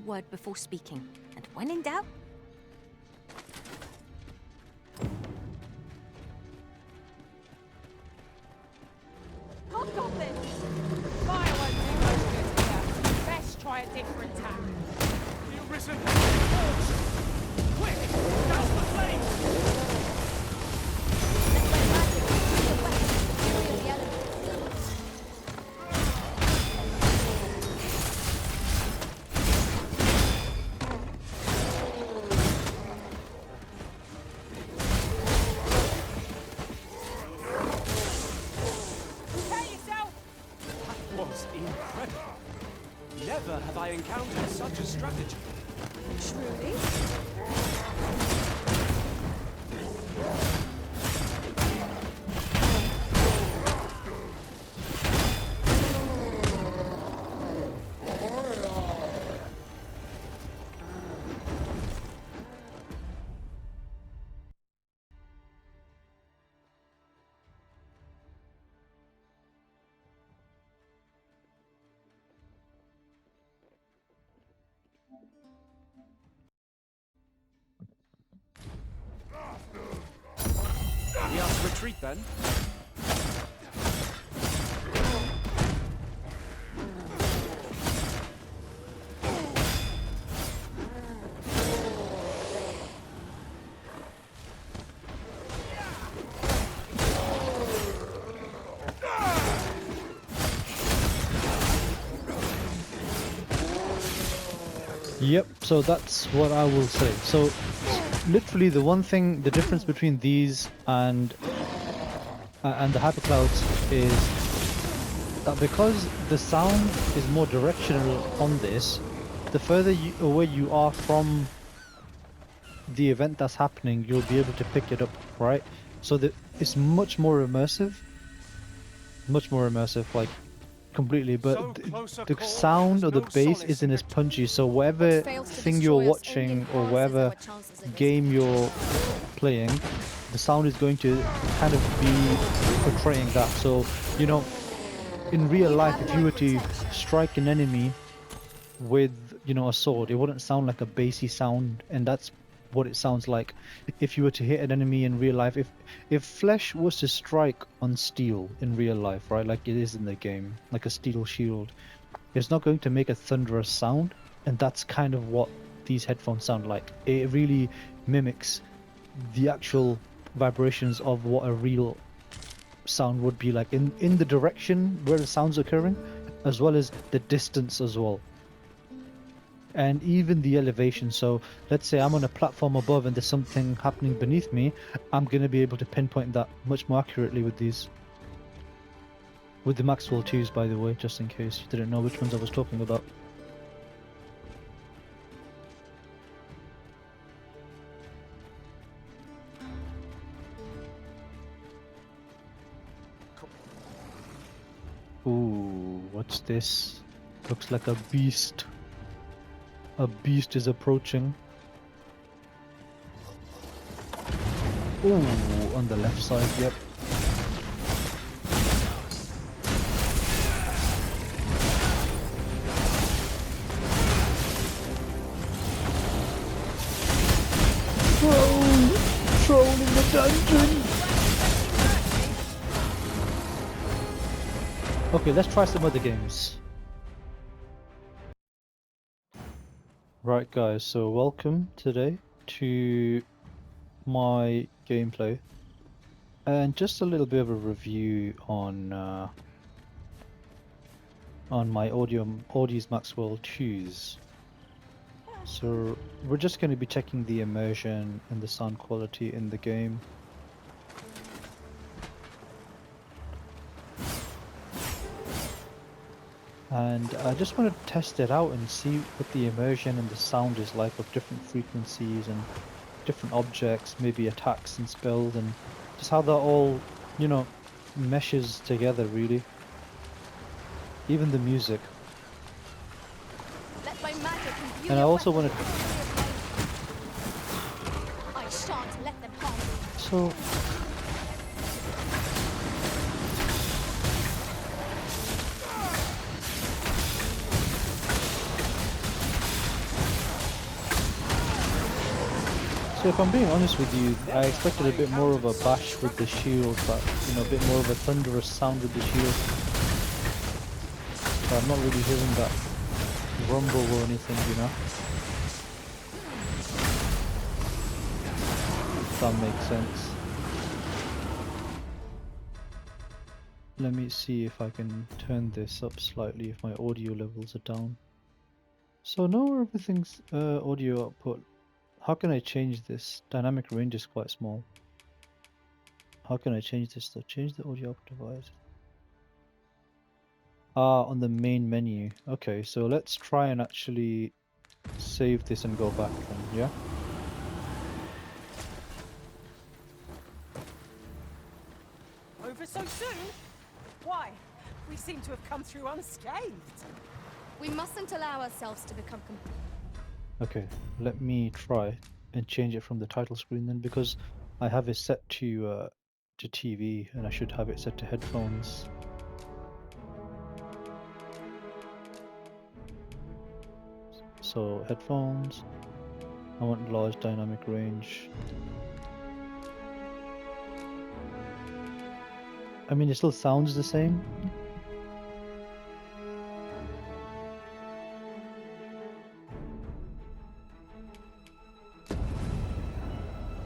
word before speaking, and when in doubt... Hobgoblins! Fire won't do much good here. Best try a different tack. The arisen force! Quick! Down the flames! Never have I encountered such a strategy. Truly? We are to retreat then? Yep, so that's what I will say. So literally the difference between these and the hyperclouds is that because the sound is more directional on this, the further away you are from the event that's happening, you'll be able to pick it up, right? So it's much more immersive, like completely, but the sound or the bass isn't as punchy, so whatever thing you're watching or whatever game you're playing, the sound is going to kind of be portraying that. So, you know, in real life, if you were to strike an enemy with, you know, a sword, it wouldn't sound like a bassy sound, and that's what it sounds like if you were to hit an enemy in real life. If flesh was to strike on steel in real life, right, like it is in the game, like a steel shield, it's not going to make a thunderous sound, and that's kind of what these headphones sound like. It really mimics the actual vibrations of what a real sound would be like in the direction where the sound's occurring, as well as the distance as well, and even the elevation. So let's say I'm on a platform above and there's something happening beneath me, I'm going to be able to pinpoint that much more accurately with these. With the Maxwell 2s, by the way, just in case you didn't know which ones I was talking about. Ooh, what's this? Looks like a beast. A beast is approaching. Ooh, on the left side, yep. Thrown in the dungeon! Okay, let's try some other games. Right guys, so welcome today to my gameplay and just a little bit of a review on my audeze Maxwell 2s. So we're just going to be checking the immersion and the sound quality in the game. And I just want to test it out and see what the immersion and the sound is like of different frequencies and different objects, maybe attacks and spells, and just how that all, you know, meshes together really. Even the music. And I also want to... I shan't let them harm you. So... So if I'm being honest with you, I expected a bit more of a bash with the shield, but you know, a bit more of a thunderous sound with the shield. But I'm not really hearing that rumble or anything, you know. If that makes sense. Let me see if I can turn this up slightly if my audio levels are down. So now everything's audio output. How can I change this? Dynamic range is quite small. How can I change this though? Change the audio output device. Ah, on the main menu. Okay, so let's try and actually save this and go back then, yeah? Over so soon? Why? We seem to have come through unscathed. We mustn't allow ourselves to become Okay, let me try and change it from the title screen then, because I have it set to TV and I should have it set to headphones. So headphones, I want large dynamic range. I mean, it still sounds the same.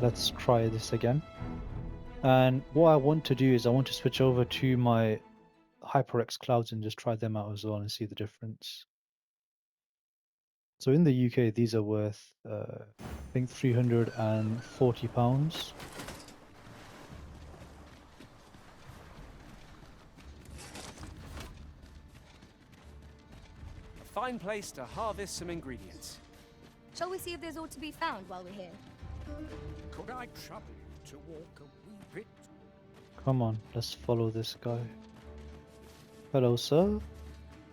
Let's try this again. And what I want to do is I want to switch over to my HyperX clouds and just try them out as well and see the difference. So in the UK, these are worth, I think, £340. A fine place to harvest some ingredients. Shall we see if there's aught to be found while we're here? Could I trouble you to walk a wee bit? Come on, let's follow this guy. Hello, sir.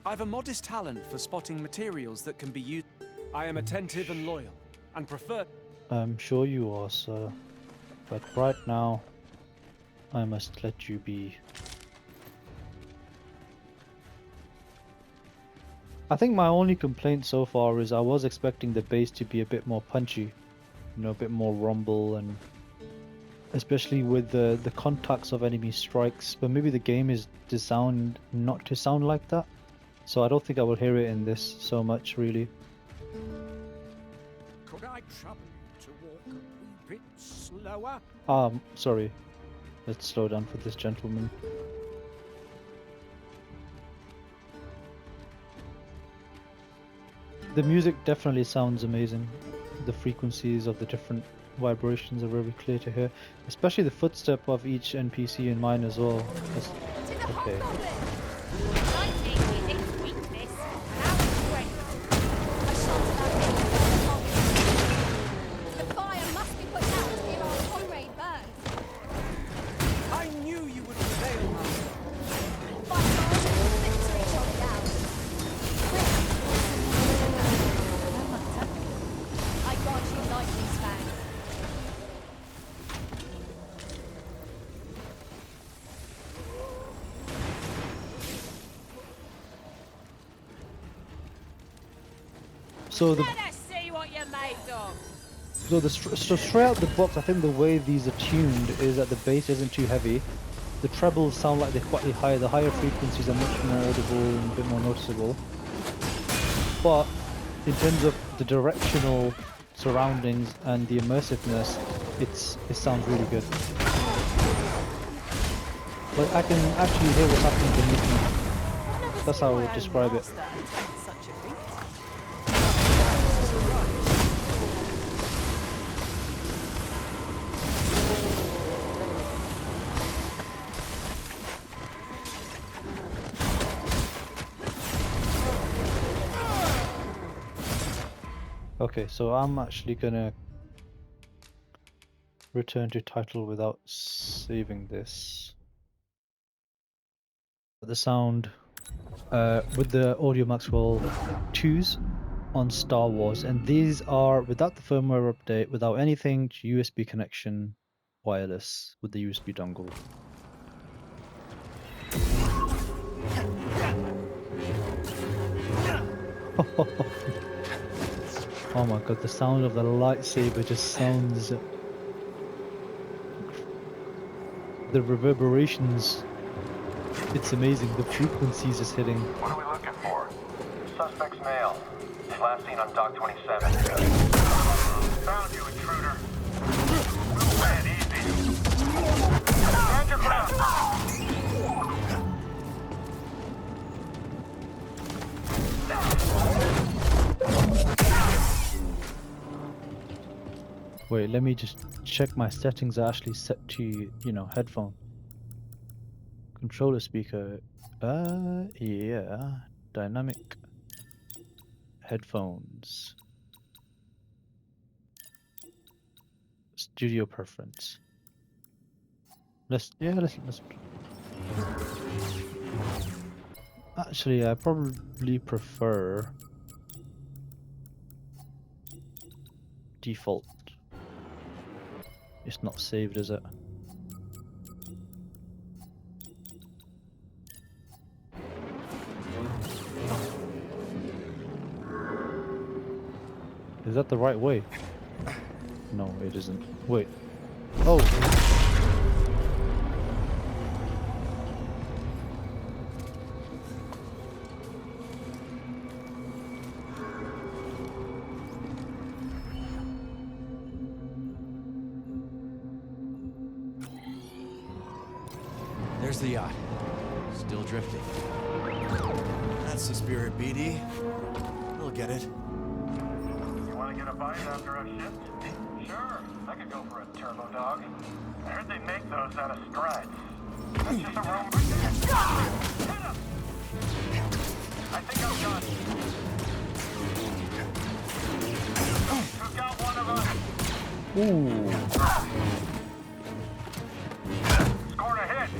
I've a modest talent for spotting materials that can be used. I am attentive and loyal, and prefer... I'm sure you are, sir. But right now, I must let you be. I think my only complaint so far is I was expecting the bass to be a bit more punchy. You know, a bit more rumble, and especially with the contacts of enemy strikes, but maybe the game is designed not to sound like that, so I don't think I will hear it in this so much, really. Could I trouble you to walk a wee bit slower? Sorry. Let's slow down for this gentleman. The music definitely sounds amazing. The frequencies of the different vibrations are very clear to hear, especially the footstep of each NPC in mine as well. Okay. The fire must be put out ere our comrade burns. I knew you would prevail, Master. By God, victory shall be ours. I got you like these fangs. So the Let us see what you're made of. so straight out the box, I think the way these are tuned is that the bass isn't too heavy. The trebles sound like they're quite high. The higher frequencies are much more audible and a bit more noticeable. But in terms of the directional surroundings and the immersiveness, it sounds really good. Like I can actually hear what's happening beneath me. That's how I would describe it. Okay, so I'm actually gonna return to title without saving this. The sound with the Audio Maxwell 2s on Star Wars, and these are without the firmware update, without anything, USB connection, wireless with the USB dongle. Oh my god, the sound of the lightsaber just sounds... The reverberations, it's amazing, the frequencies it's hitting. What are we looking for? Suspect's male. Last seen on Dock 27. Found you, intruder. Move ahead, easy. Stand your ground. Wait, let me just check my settings are actually set to, you know, headphone. Controller speaker. Yeah. Dynamic. Headphones. Studio preference. Let's. Actually, I probably prefer default. It's not saved, is it? Is that the right way? No, it isn't. Wait. Oh! There's the yacht. Still drifting. That's the spirit, BD. We'll get it. You want to get a bite after a shift? Sure, I could go for a turbo dog. I heard they make those out of strides. That's just a rumor. Hit him! I think I'm done. Took out one of us. Ooh! Scored a hit.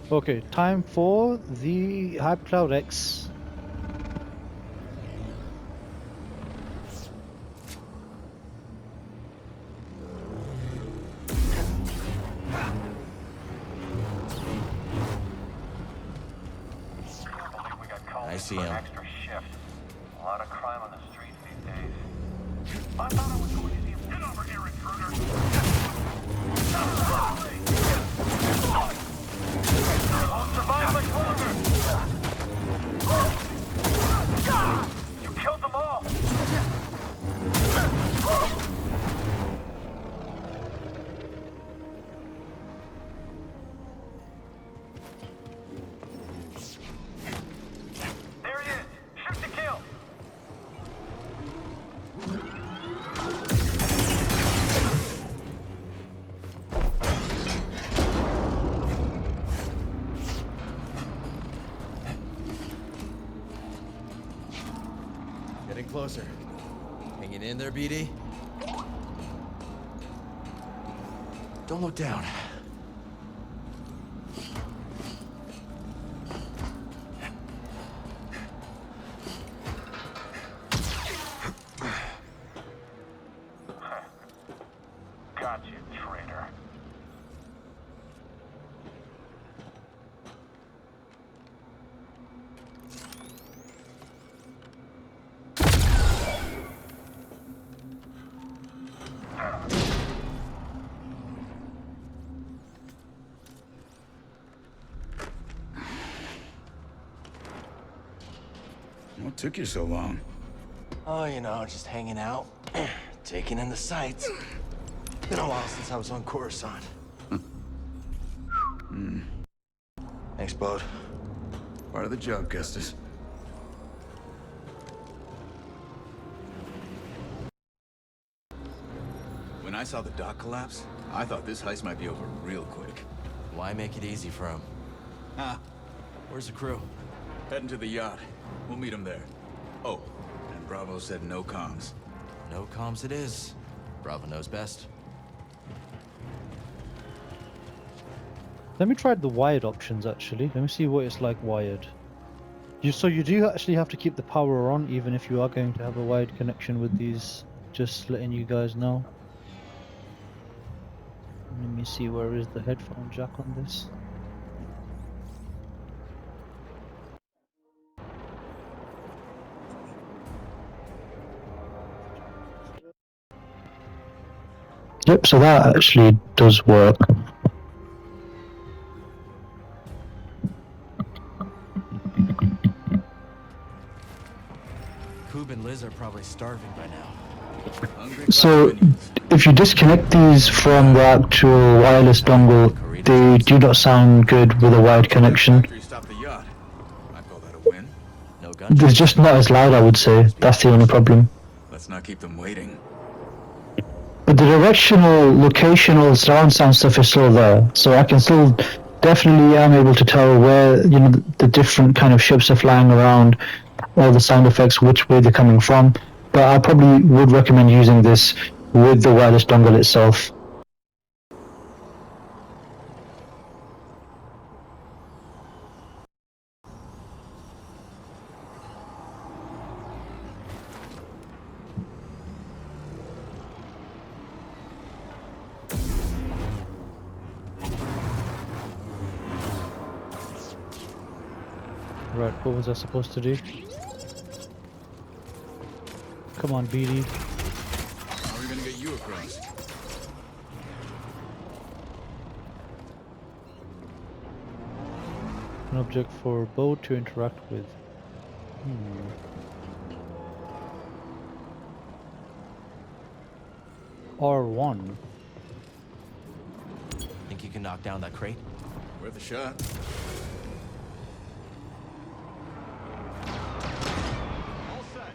Okay, time for the Hypercloud X. I see him. Extra shift. A lot of crime on the streets these days. I thought I was going to see him. Get over here, intruder. I'll survive much longer. You killed them all. There he is. Shoot to kill. Getting closer. Hanging in there, BD? Don't look down. Gotcha, traitor. What took you so long? Oh, you know, just hanging out. Taking in the sights. Been a while since I was on Coruscant. Thanks, Bode. Part of the job, Custis. When I saw the dock collapse, I thought this heist might be over real quick. Why make it easy for him? Ah, Where's the crew? heading to the yacht. We'll meet him there. Oh, and Bravo said no comms. No comms it is. Bravo knows best. Let me try the wired options actually. Let me see what it's like wired. So you do actually have to keep the power on even if you are going to have a wired connection with these. Just letting you guys know. Let me see, where is the headphone jack on this? Yep, so that actually does work. Coob and Liz are probably starving by now. So, if you disconnect these from the actual wireless dongle, they do not sound good with a wired connection. Stop the yacht. I call that a win. No They're gunshots. just not as loud, I would say. That's the only problem. Let's not keep them waiting. But the directional, locational surround sound stuff is still there, so I can still definitely am able to tell where, you know, the different kind of ships are flying around, all the sound effects, which way they're coming from. But I probably would recommend using this with the wireless dongle itself. Right, what was I supposed to do? Come on, BD. How are we gonna get you across? An object for boat to interact with. R1. Think you can knock down that crate? Worth a shot. All set.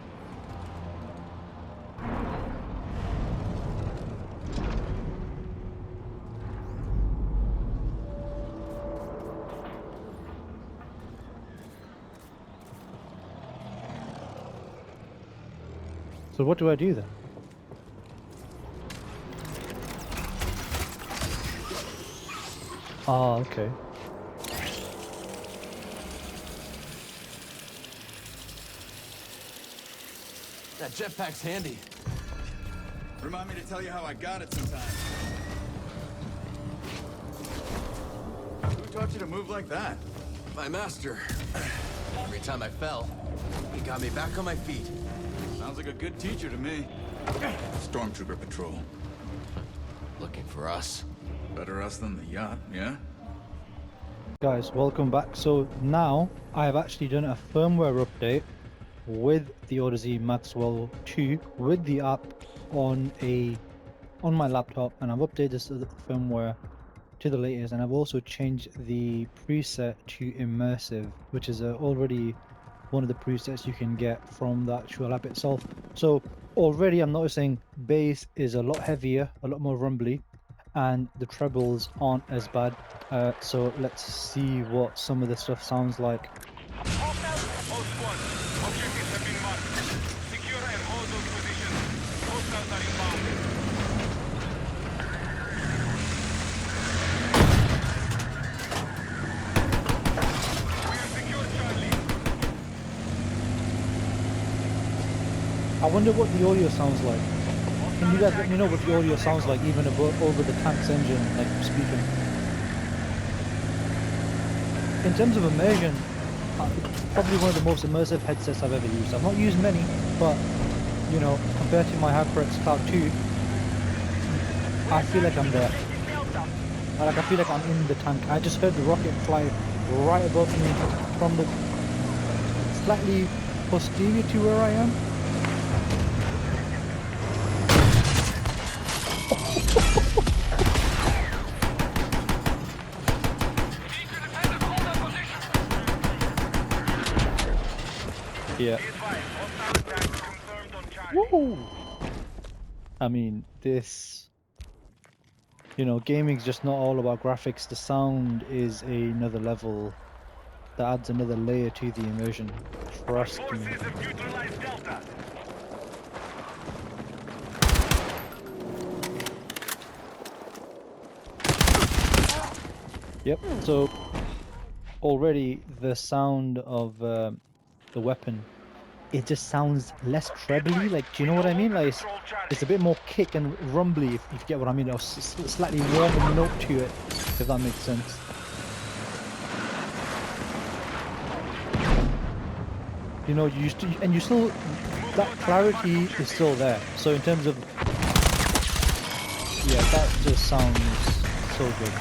So what do I do then? Ah, okay. That jetpack's handy. Remind me to tell you how I got it sometime. Who taught you to move like that? My master. Every time I fell, he got me back on my feet. Sounds like a good teacher to me. Stormtrooper patrol. Looking for us. Better us than the yacht, yeah? Guys, welcome back. So now I have actually done a firmware update with the audeze Maxwell 2 with the app on my laptop, and I've updated the firmware to the latest, and I've also changed the preset to immersive, which is already one of the presets you can get from the actual app itself. So already I'm noticing bass is a lot heavier, a lot more rumbly, and the trebles aren't as bad. So let's see what some of the stuff sounds like. All squad, objectives have been marked. Secure and hold those positions. Hostiles are inbound. We have secured Charlie. I wonder what the audio sounds like. Can you guys let me know what the audio sounds like, even over the tank's engine, like speaking? In terms of immersion, it's probably one of the most immersive headsets I've ever used. I've not used many, but you know, compared to my HyperX Cloud 2, I feel like I'm there. Like I feel like I'm in the tank. I just heard the rocket fly right above me from the slightly posterior to where I am. Yeah. Woo! I mean, this, you know, gaming's just not all about graphics. The sound is another level that adds another layer to the immersion. Trust me. Yep, so already the sound of the weapon, it just sounds less trebly. Like, do you know what I mean? Like, it's a bit more kick and rumbly, if you get what I mean. Or slightly warmer note to it, if that makes sense. You know, you still, that clarity is still there. So in terms of Yeah, that just sounds so good.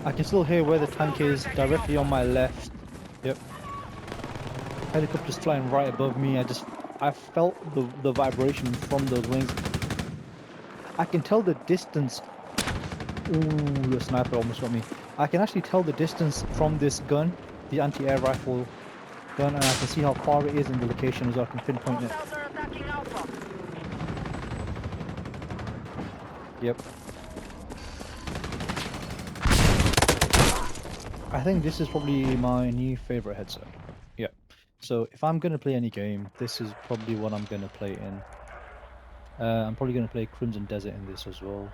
I can still hear where the tank is, directly on my left. Yep. Helicopter's flying right above me. I felt the vibration from those wings. I can tell the distance. Ooh, the sniper almost got me. I can actually tell the distance from this gun, the anti-air rifle gun, and I can see how far it is in the location as well. I can pinpoint it. Yep. I think this is probably my new favorite headset. Yep. So if I'm gonna play any game, this is probably what I'm gonna play in. I'm probably gonna play Crimson Desert in this as well.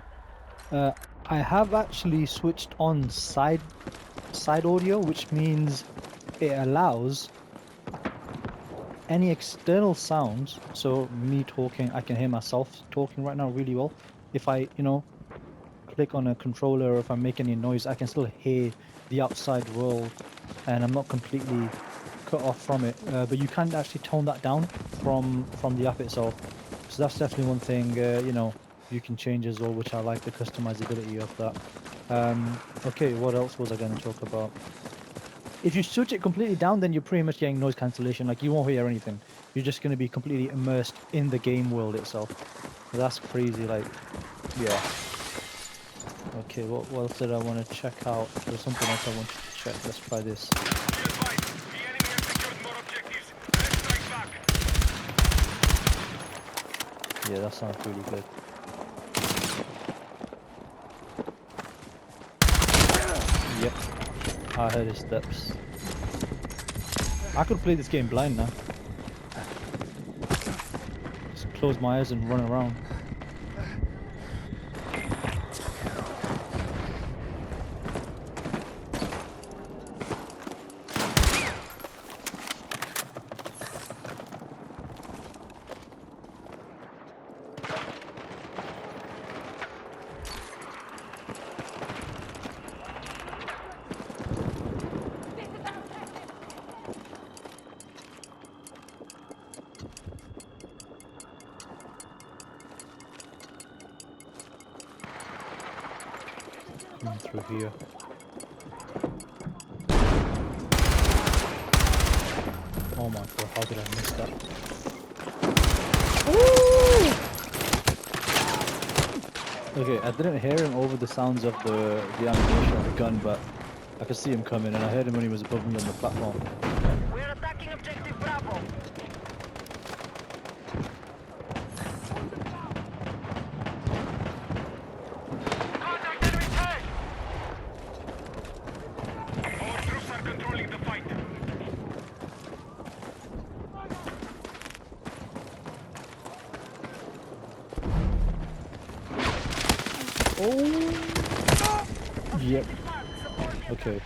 I have actually switched on side audio, which means it allows any external sounds. So me talking, I can hear myself talking right now really well. If I, click on a controller or if I make any noise, I can still hear the outside world and I'm not completely cut off from it. But you can actually tone that down from the app itself. So that's definitely one thing, you can change as well, which I like the customizability of that. Okay, what else was I going to talk about? If you switch it completely down, then you're pretty much getting noise cancellation. Like, you won't hear anything. You're just going to be completely immersed in the game world itself. That's crazy, like, yeah. Okay, what else did I want to check out? There's something else I wanted to check. Let's try this. Yeah, that sounds really good. Yep, I heard his steps. I could play this game blind now. Just close my eyes and run around. Coming through here. Oh my god, how did I miss that? Ooh! Okay, I didn't hear him over the sounds of the ammunition of the gun, but I could see him coming and I heard him when he was above me on the platform. We're attacking objective Bravo. Contact enemy tank! Our troops are controlling the fight. Oh! Yep. Okay.